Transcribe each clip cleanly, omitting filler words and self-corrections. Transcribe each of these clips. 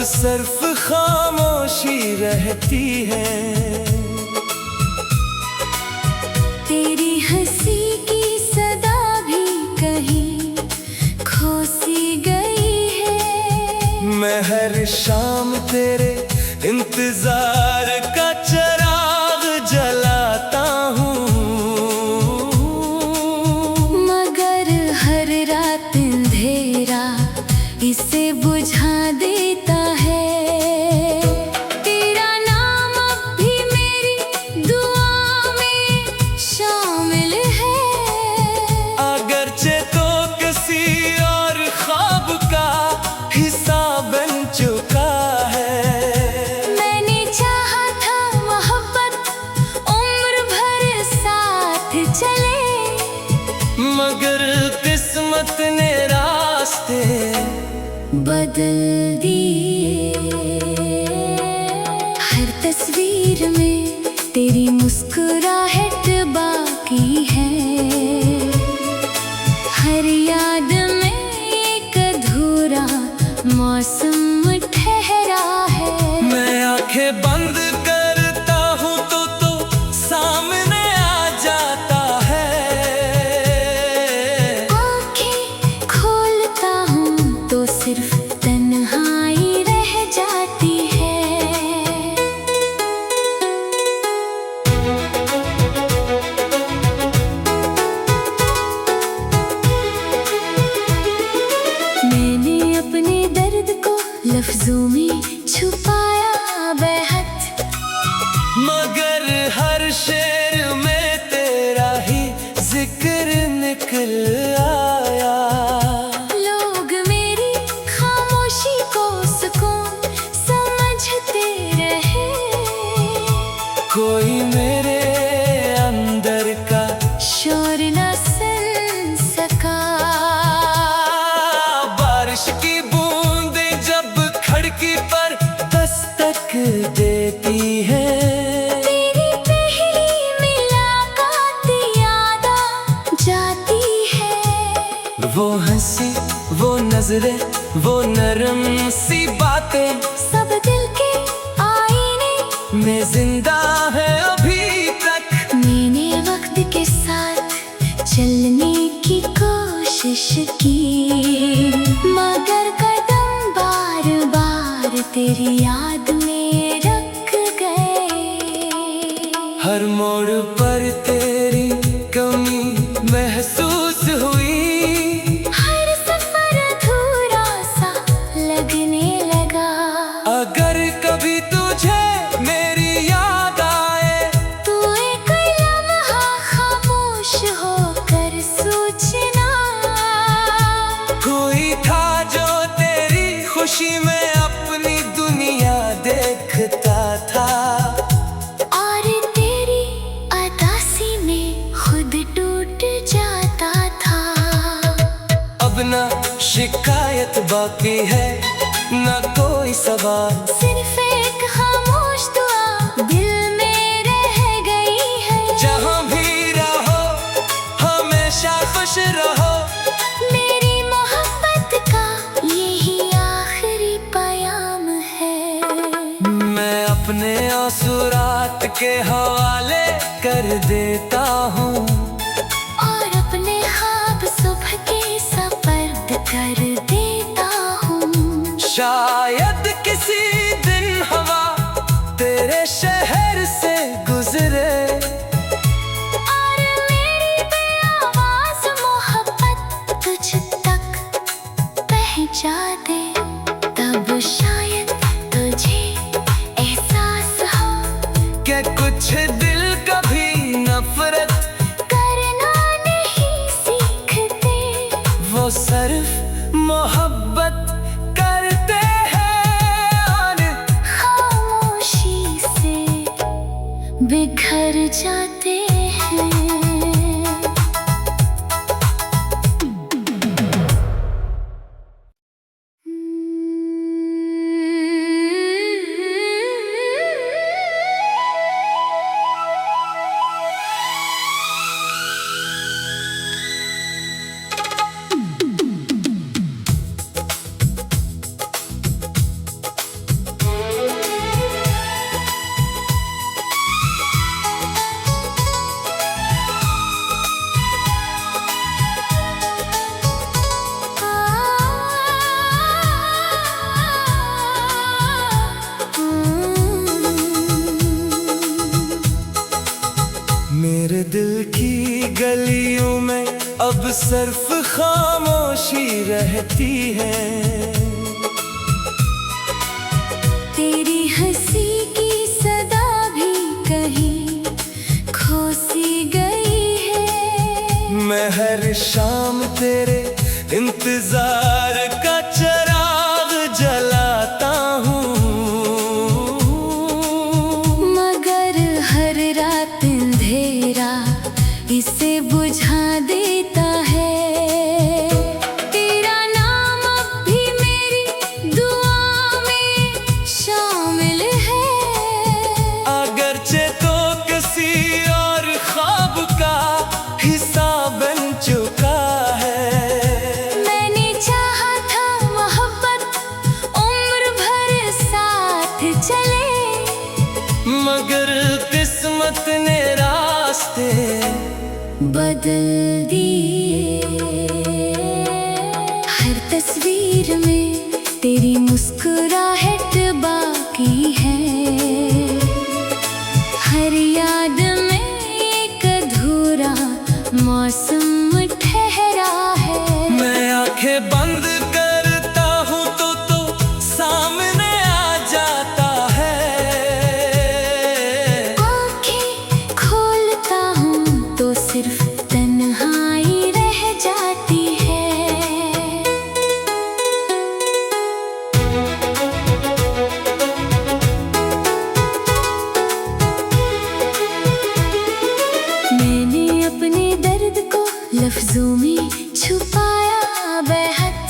सिर्फ खामोशी रहती है। तेरी हंसी की सदा भी कहीं खो सी गई है। मैं हर शाम तेरे इंतजार का चिराग जलाता हूँ, मगर हर रात अंधेरा इसे बुझा देता है। तेरा नाम अब भी मेरी दुआ में शामिल है। अगरचे तो किसी और ख्वाब का हिस्सा बन चुका है। मैंने चाहा था मोहब्बत उम्र भर साथ चले, मगर किस्मत ने रास्ते बदल दिए। हर तस्वीर में तेरी मुस्कुराहट बाकी है। हर याद में एक अधूरा मौसम ठहरा है। मैं आंखें बंद करता हूँ तो सामने आ जाता है। आंखें खोलता हूँ तो सिर्फ तन्हाई रह जाती है। मैंने अपने दर्द को लफ्जों में छुपाया बेहद, मगर हर शेर में तेरा ही जिक्र निकल आया। लोग मेरी खामोशी को सुकून समझते रहे। कोई मेरे अंदर का शोर न सुन सका। बारिश की बूंदें जब खिड़की पर दस्तक देती है। तेरी पहली मुलाकात याद आ जाती है। वो हंसी, वो नजरें, वो नरम सी बातें सब दिल के आईने में जिंदा है अभी तक। मैंने वक्त के साथ चलने की कोशिश की, मगर कदम बार बार तेरी याद में रख गए। हर मोड़ पर तेरी कमी महसूस हुई। हर सफर अधूरा सा लगने लगा। अगर कभी तुझे मेरी याद आए तू एक लम्हा खामोश होकर सोचना। कोई था जो तेरी खुशी में अपनी दुनिया देखता था, और तेरी अदासी में खुद टूट जाता था। अब ना शिकायत बाकी है ना कोई सवाल। सिर्फ एक खामोश दुआ दिल में रह गई है। जहाँ भी रहो हमेशा खुश रहो। मेरी मोहब्बत का यही आखिरी पैगाम है। मैं अपने आंसू रात के हवाले कर देता हूँ, और अपने ख्वाब सुबह के सपर्द कर देता हूँ। शायद किसी दिन हवा तेरे शहर से गुजरे, और मेरी बेआवाज़ मोहब्बत तुझ तक पहुँचा दे। तब शायद तुझे एहसास हो कि कुछ दिल कभी नफरत करना नहीं सीखते। वो सिर्फ मोहब्बत करते हैं और खामोशी से बिखर जाते हैं। मेरे दिल की गलियों में अब सिर्फ खामोशी रहती है। तेरी हंसी की सदा भी कहीं खो सी गई है। मैं हर शाम तेरे इंतजार का चिराग जलाता हूँ, मगर हर रात अंधेरा इसे बुझा देता है। तेरा नाम अब भी मेरी दुआ में शामिल है। अगरचे तो किसी और ख्वाब का हिस्सा बन चुका है। मैंने चाहा था मोहब्बत उम्र भर साथ चले, मगर किस्मत ने रास्ते बदल दिए। हर तस्वीर में तेरी मुस्कुराहट बाकी है। हर याद में एक अधूरा मौसम ठहरा है। मैं आंखें बंद करता हूँ तो सामने आ जाता है। आँखें खोलता हूँ तो सिर्फ तन्हाई रह जाती है। मैंने अपने दर्द को लफ्जों में छुपाया बेहद,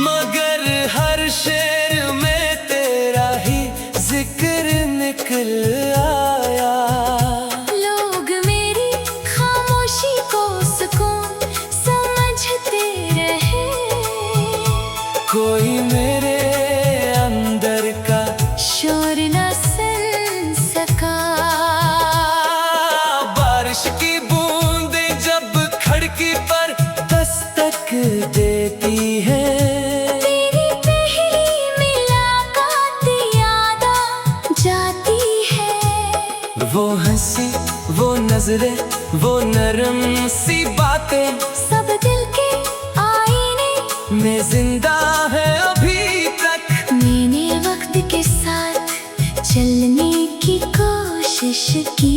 मगर हर शेर में तेरा ही जिक्र निकल आया। लोग मेरी खामोशी को सुकून समझते रहे, कोई मेरे अंदर का शोर न सुन सका। बारिश की बूंदें जब खिड़की पर दस्तक देती है। तेरी पहली मुलाकात याद आ जाती है। वो हंसी, वो नजरें, वो नरम सी बातें सब दिल के आईने में जिंदा है अभी तक। मैंने वक्त के साथ चलने की कोशिश की,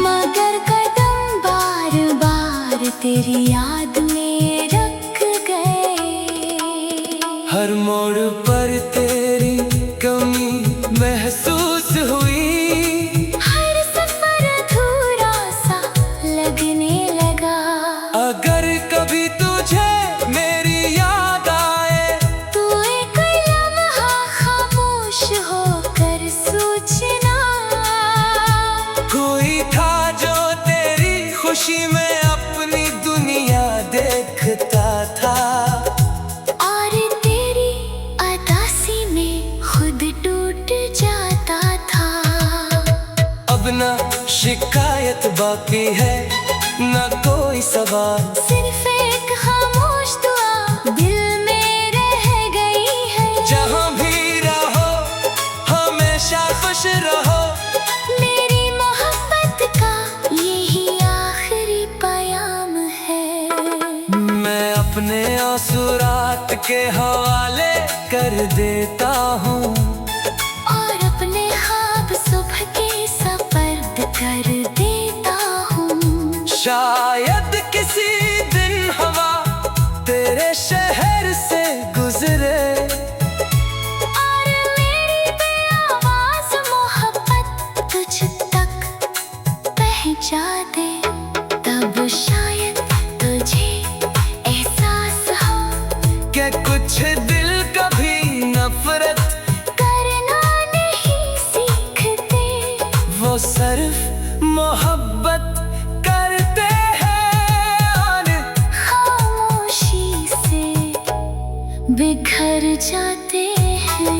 मगर कदम बार बार तेरी याद में रख गए। हर मोड़ पर तेरी कमी महसूस हुई। हर सफर अधूरा सा लगने लगा। अगर कभी तुझे मेरी याद आए तू एक लम्हा खामोश होकर सोचना। कोई था जो तेरी खुशी में अपनी दुनिया देखता था, और तेरी अदासी में खुद टूट जाता था। अब ना शिकायत बाकी है, ना कोई सवाल। सिर्फ एक खामोश दुआ दिल में रह गई है। जहाँ भी रहो हमेशा खुश रहो। मेरी मोहब्बत का यही आखिरी पैगाम है। मैं अपने आंसू रात के हवाले कर देता हूँ, और अपने ख्वाब सुबह के सपर्द कर देता हूँ। शायद किसी दिन हवा तेरे शहर से गुजरे, और मेरी बेआवाज़ मोहब्बत तुझ तक पहुँचा दे। तब शायद तुझे एहसास हो कि कुछ दिल कभी नफरत करना नहीं सीखते। वो सिर्फ मोहब्बत करते हैं और खामोशी से बिखर जाते हैं।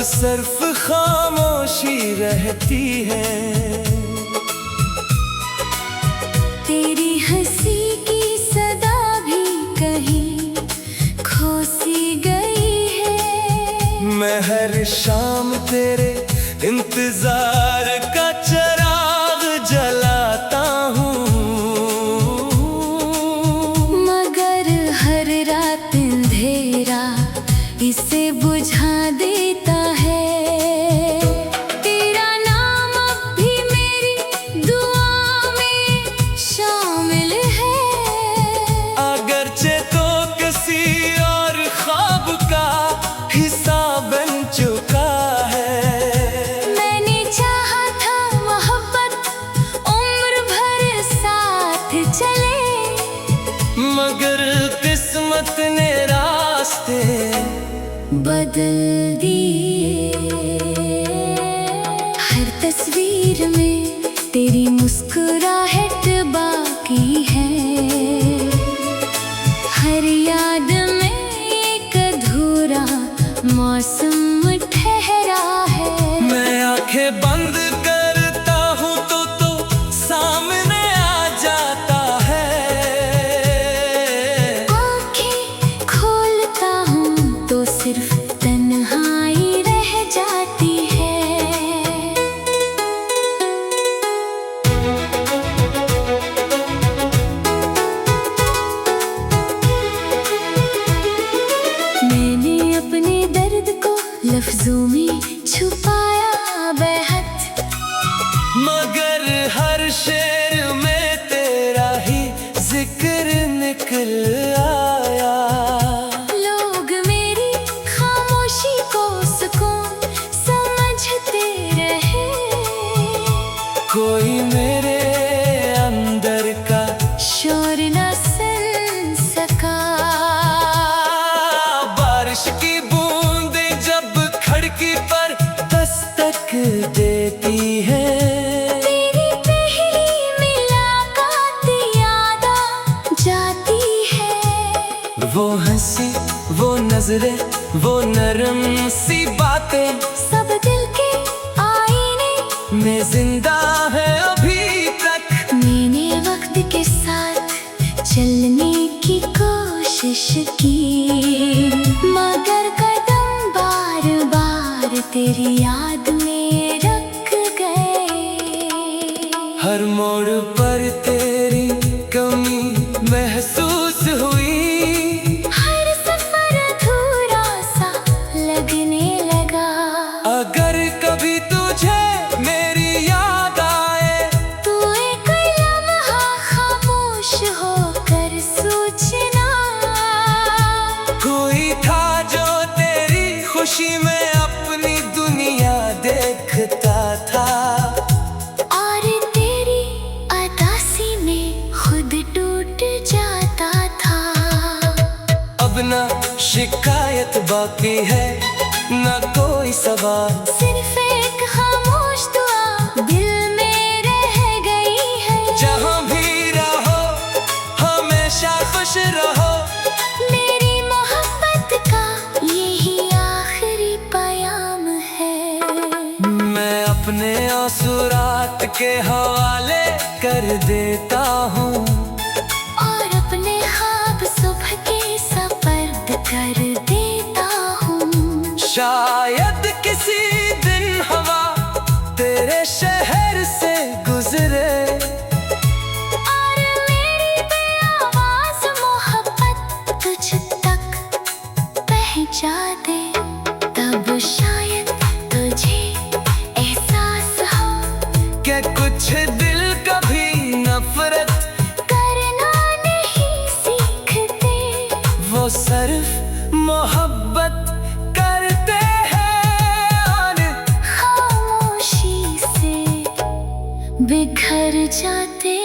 अब सिर्फ खामोशी रहती है। तेरी हंसी की सदा भी कहीं खो सी गई है। मैं हर शाम तेरे इंतजार का चिराग जलाता हूँ, मगर हर रात अंधेरा इसे बुझा देता है। तेरा नाम अब भी मेरी दुआ में शामिल है। अगरचे तो किसी और ख्वाब का हिस्सा बन चुका है। मैंने चाहा था मोहब्बत उम्र भर साथ चले, मगर किस्मत ने रास्ते बदल दिए। हर तस्वीर में तेरी मुस्कुराहट बाकी है। हर याद में एक अधूरा मौसम ठहरा है। मैं आंखें बंद करता हूँ तो सामने आ जाता है। आँखें खोलता हूँ तो सिर्फ तन्हाई रह जाती है। मैंने अपने दर्द को लफ्जों में छुपाया बेहद, मगर हर शेर में तेरा ही जिक्र निकल आया। लोग मेरी खामोशी को सुकून समझते रहे, कोई मेरे अंदर का शोर न सुन सका। बारिश की बूंदें जब खिड़की पर दस्तक देती है। तेरी पहली मुलाकात याद आ जाती है। वो हंसी, वो नजरें, वो नरम सी बातें सब दिल के आईने में जिंदा है अभी तक। मैंने वक्त के साथ चलने की कोशिश की, मगर कदम बार बार तेरी याद में रख गए। हर मोड़ पर तेरी कमी महसूस हुई। हर सफर अधूरा सा लगने लगा। अगर कभी तुझे मेरी याद आए तू एक लम्हा खामोश होकर सोचना। कोई था जो तेरी खुशी में अपनी दुनिया देखता था, और तेरी अदासी में खुद टूट जाता था। अब ना शिकायत बाकी है, ना कोई सवाल। सिर्फ एक खामोश दुआ दिल में रह गई है। जहाँ भी रहो हमेशा खुश रहो। मेरी मोहब्बत का यही आखिरी पैगाम है। मैं अपने आंसू रात के हवाले कर देता हूँ, और अपने ख्वाब सुबह के सपर्द कर देता हूँ। शायद किसी दिन हवा तेरे शहर से गुजरे। और मेरी बेआवाज़ मोहब्बत तुझ तक पहुँचा दे। तब शायद तुझे एहसास हो क्या कुछ दिल कभी नफरत करना नहीं सीखते। वो सिर्फ मोहब्बत करते हैं और खामोशी से बिखर जाते